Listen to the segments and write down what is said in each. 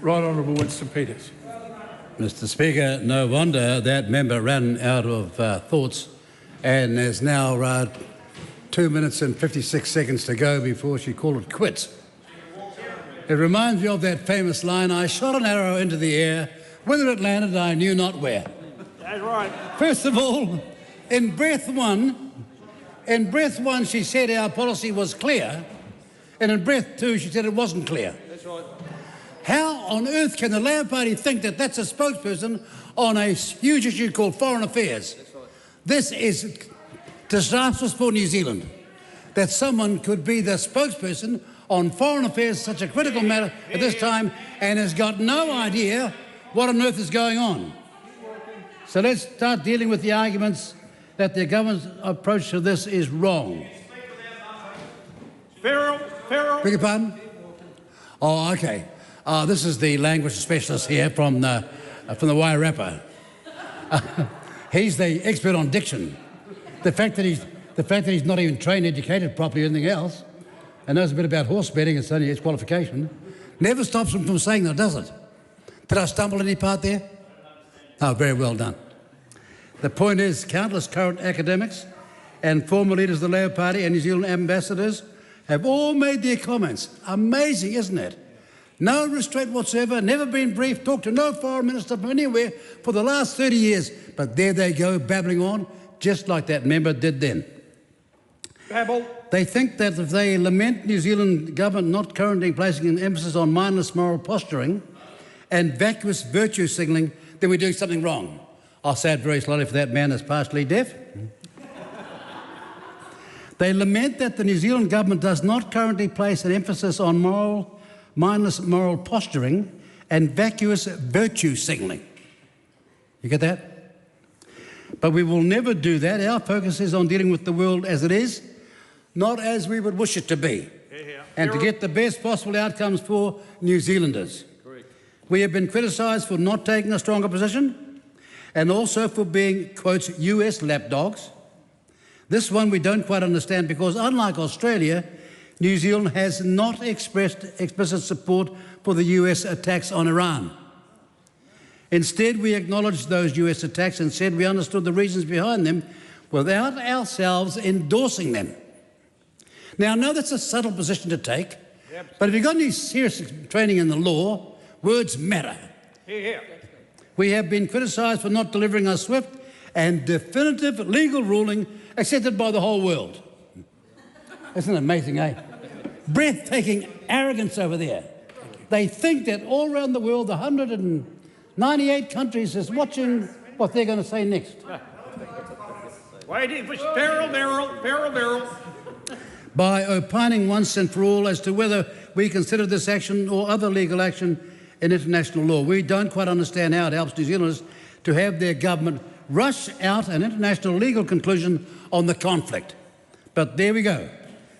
Right Honourable Winston Peters. Mr Speaker, no wonder that member ran out of thoughts and there's now 2 minutes and 56 seconds to go before she called it quits. It reminds me of that famous line, I shot an arrow into the air, whether it landed I knew not where. That's right. First of all, in breath one she said our policy was clear, and in breath two she said it wasn't clear. That's right. How on earth can the Labor Party think that that's a spokesperson on a huge issue called foreign affairs? That's right. This is disastrous for New Zealand, that someone could be the spokesperson on foreign affairs, such a critical matter at this time, and has got no idea what on earth is going on. So let's start dealing with the arguments that the government's approach to this is wrong. Farrell. Beg your pardon? Oh, OK. This is the language specialist here from the Wairarapa. He's the expert on diction. The fact that he's not even trained, educated properly or anything else, and knows a bit about horse betting and studying his qualification, never stops him from saying that, does it? Did I stumble any part there? Oh, very well done. The point is, countless current academics and former leaders of the Labour Party and New Zealand ambassadors have all made their comments. Amazing, isn't it? No restraint whatsoever, never been briefed, talked to no foreign minister from anywhere for the last 30 years. But there they go, babbling on, just like that member did then. Babble. They think that if they lament New Zealand government not currently placing an emphasis on mindless moral posturing and vacuous virtue signalling, then we're doing something wrong. I'll say it very slowly for that man that's partially deaf. They lament that the New Zealand government does not currently place an emphasis on mindless moral posturing and vacuous virtue signalling. You get that? But we will never do that. Our focus is on dealing with the world as it is, not as we would wish it to be, and to get the best possible outcomes for New Zealanders. Correct. We have been criticised for not taking a stronger position and also for being, quote, US lapdogs. This one we don't quite understand because, unlike Australia, New Zealand has not expressed explicit support for the US attacks on Iran. Instead, we acknowledged those US attacks and said we understood the reasons behind them without ourselves endorsing them. Now, I know that's a subtle position to take, but if you've got any serious training in the law, words matter. Here. We have been criticised for not delivering a swift and definitive legal ruling accepted by the whole world. Isn't it amazing, eh? Breathtaking arrogance over there. They think that all around the world, the 198 countries is watching what they're going to say next. Wait, Farrell. By opining once and for all as to whether we consider this action or other legal action in international law. We don't quite understand how it helps New Zealanders to have their government rush out an international legal conclusion on the conflict. But there we go.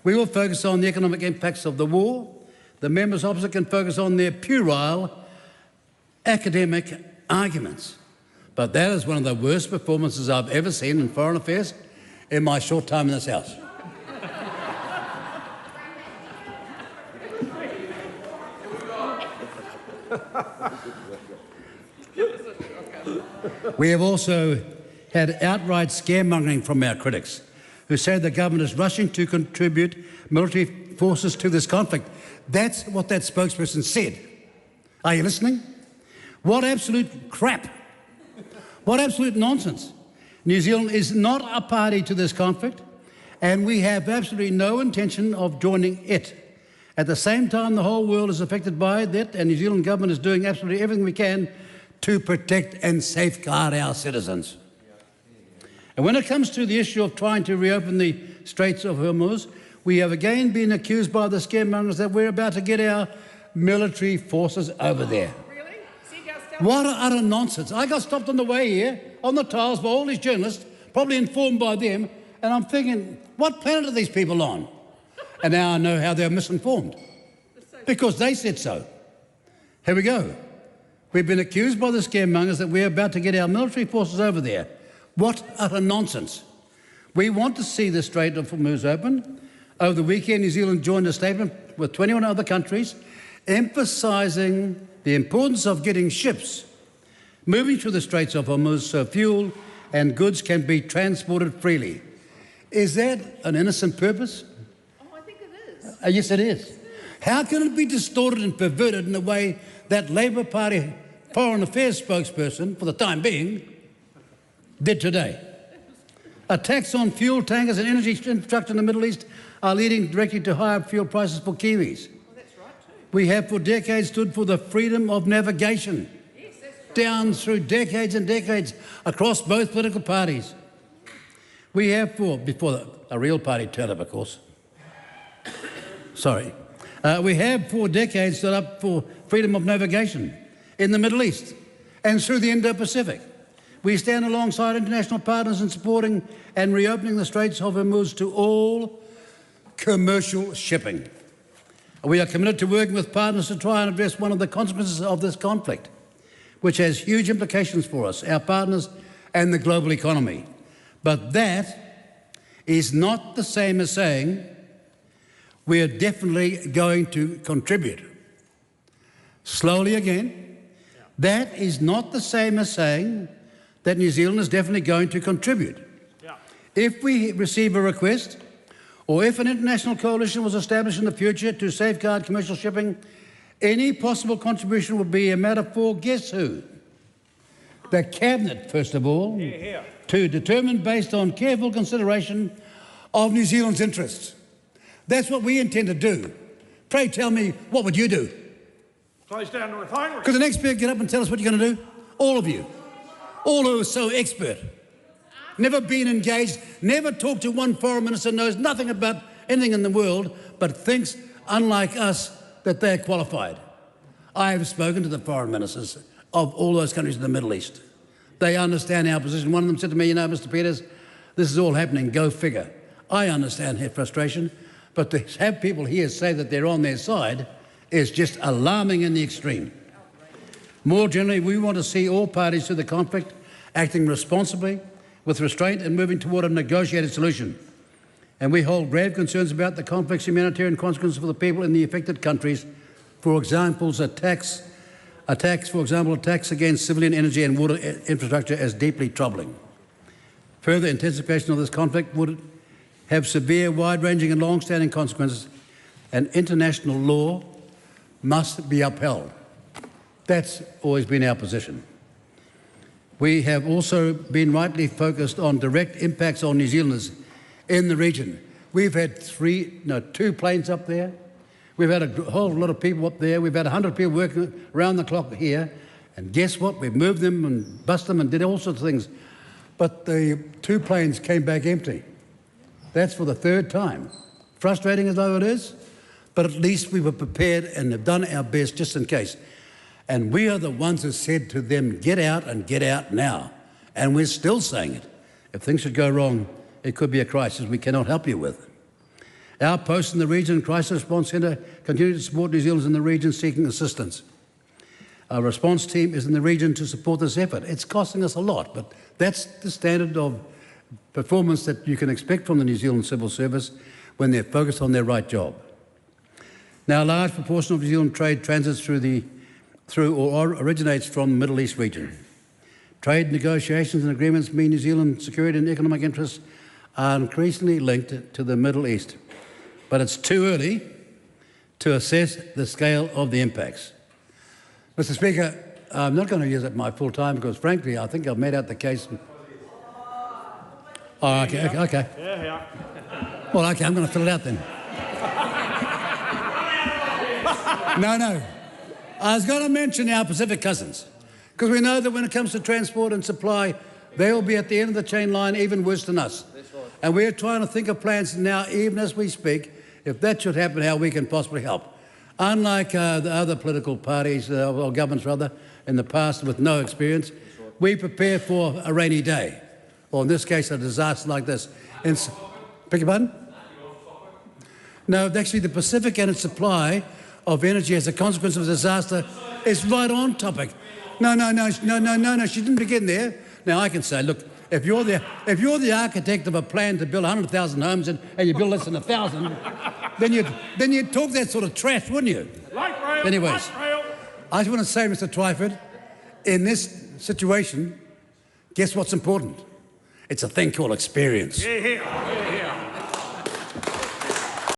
We will focus on the economic impacts of the war. The members opposite can focus on their puerile academic arguments. But that is one of the worst performances I've ever seen in foreign affairs in my short time in this House. We have also had outright scaremongering from our critics, who say the government is rushing to contribute military forces to this conflict. That's what that spokesperson said. Are you listening? What absolute crap. What absolute nonsense. New Zealand is not a party to this conflict, and we have absolutely no intention of joining it. At the same time, the whole world is affected by that, and New Zealand government is doing absolutely everything we can to protect and safeguard our citizens. And when it comes to the issue of trying to reopen the Straits of Hormuz, we have again been accused by the scaremongers that we're about to get our military forces over there. Really? What utter nonsense. I got stopped on the way here, on the tiles, by all these journalists, probably informed by them, and I'm thinking, what planet are these people on? And now I know how they're misinformed. Because they said so. Here we go. We've been accused by the scaremongers that we're about to get our military forces over there. What utter nonsense. We want to see the Strait of Hormuz open. Over the weekend, New Zealand joined a statement with 21 other countries emphasising the importance of getting ships moving through the Straits of Hormuz so fuel and goods can be transported freely. Is that an innocent purpose? Oh, I think it is. Yes, it is. How can it be distorted and perverted in the way that Labor Party Foreign Affairs spokesperson, for the time being, did today? Attacks on fuel tankers and energy infrastructure in the Middle East are leading directly to higher fuel prices for Kiwis. Well, that's right too. We have for decades stood for the freedom of navigation, Yes, that's right. down through decades and decades across both political parties. We have before a real party turned up, of course. Sorry. We have for decades stood up for freedom of navigation in the Middle East and through the Indo-Pacific. We stand alongside international partners in supporting and reopening the Straits of Hormuz to all commercial shipping. We are committed to working with partners to try and address one of the consequences of this conflict, which has huge implications for us, our partners, and the global economy. But that is not the same as saying we are definitely going to contribute. Slowly again, that is not the same as saying that New Zealand is definitely going to contribute. Yeah. If we receive a request, or if an international coalition was established in the future to safeguard commercial shipping, any possible contribution would be a matter for guess who? The Cabinet, first of all, to determine based on careful consideration of New Zealand's interests. That's what we intend to do. Pray tell me, what would you do? Close down the refinery. Could the next speaker get up and tell us what you're going to do? All of you. All who are so expert. Never been engaged, never talked to one foreign minister, knows nothing about anything in the world, but thinks, unlike us, that they're qualified. I have spoken to the foreign ministers of all those countries in the Middle East. They understand our position. One of them said to me, you know, Mr. Peters, this is all happening, go figure. I understand their frustration, but to have people here say that they're on their side is just alarming in the extreme. More generally, we want to see all parties to the conflict acting responsibly, with restraint and moving toward a negotiated solution. And we hold grave concerns about the conflict's humanitarian consequences for the people in the affected countries. For example, attacks against civilian energy and water infrastructure as deeply troubling. Further intensification of this conflict would have severe, wide-ranging and long-standing consequences, and international law must be upheld. That's always been our position. We have also been rightly focused on direct impacts on New Zealanders in the region. We've had 2 planes up there. We've had a whole lot of people up there. We've had 100 people working around the clock here. And guess what? We've moved them and bust them and did all sorts of things. But the 2 planes came back empty. That's for the 3rd time. Frustrating as though it is, but at least we were prepared and have done our best just in case. And we are the ones who said to them, get out and get out now. And we're still saying it. If things should go wrong, it could be a crisis we cannot help you with. Our post in the Region Crisis Response Centre continue to support New Zealanders in the region seeking assistance. Our response team is in the region to support this effort. It's costing us a lot, but that's the standard of performance that you can expect from the New Zealand Civil Service when they're focused on their right job. Now, a large proportion of New Zealand trade transits through or originates from the Middle East region. Trade negotiations and agreements mean New Zealand's security and economic interests are increasingly linked to the Middle East. But it's too early to assess the scale of the impacts. Mr. Speaker, I'm not going to use up my full time because, frankly, I think I've made out the case. Oh, okay. Yeah. Well, okay, I'm going to fill it out then. No. I was going to mention our Pacific cousins, because we know that when it comes to transport and supply, they'll be at the end of the chain line even worse than us. And we're trying to think of plans now, even as we speak, if that should happen, how we can possibly help. Unlike the other political parties, or governments rather, in the past with no experience, we prepare for a rainy day, or in this case, a disaster like this. Beg your pardon? No, actually the Pacific and its supply of energy as a consequence of a disaster is right on topic. No, she didn't begin there. Now I can say, look, if you're the architect of a plan to build 100,000 homes and you build less than 1,000, then you'd talk that sort of trash, wouldn't you? Light rail. Anyways, light rail. I just want to say, Mr. Twyford, in this situation, guess what's important? It's a thing called experience. Here, here, here, here.